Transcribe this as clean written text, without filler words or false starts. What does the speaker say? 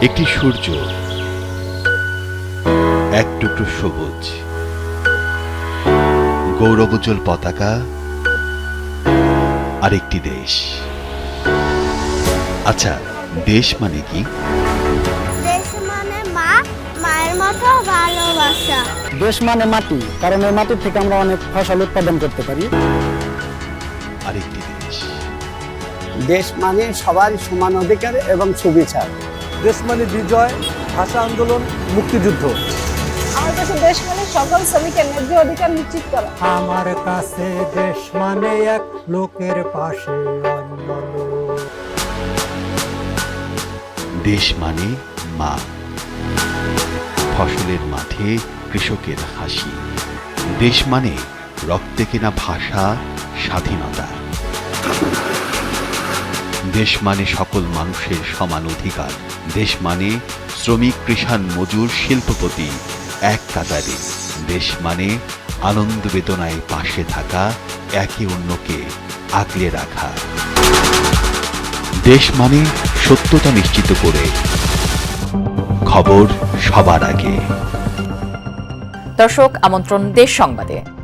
একটি সূর্য, এক টুকরো সবুজ, গৌরবোজ্জ্বল পতাকা, আর একটি দেশ। আচ্ছা, দেশ মানে কি? দেশ মানে মা, মায়ের মতো ভালোবাসা। দেশ মানে মাটি, কারণ এই মাটি থেকে আমরা অনেক ফসল উৎপাদন করতে পারি। আরেকটি দেশ। দেশ মানে সবার সমান অধিকার এবং সুবিচার। দেশ মানে বিজয়, ভাষা আন্দোলন, মুক্তিযুদ্ধ। আমার কাছে দেশ মানে সকল শ্রমিকের ন্যায্য অধিকার নিশ্চিত করা। আমার কাছে দেশ মানে এক লোকের পাশে অন্য লোক। দেশ মানে মা, ফসলের মাঠে কৃষকের হাসি। দেশ মানে রক্তে কেনা ভাষা, স্বাধীনতা। দেশ মানে সকল মানুষের সমান অধিকার। দেশ মানে শ্রমিক, কৃষাণ, মজুর, শিল্পপতি এক কাতারে। দেশ মানে আনন্দ বেদনায় পাশে থাকা, একে অন্যকে আগলে রাখা। দেশ মানে সত্যতা নিশ্চিত করে খবর সবার আগে। দর্শক, আমন্ত্রণ দেশ সংবাদে।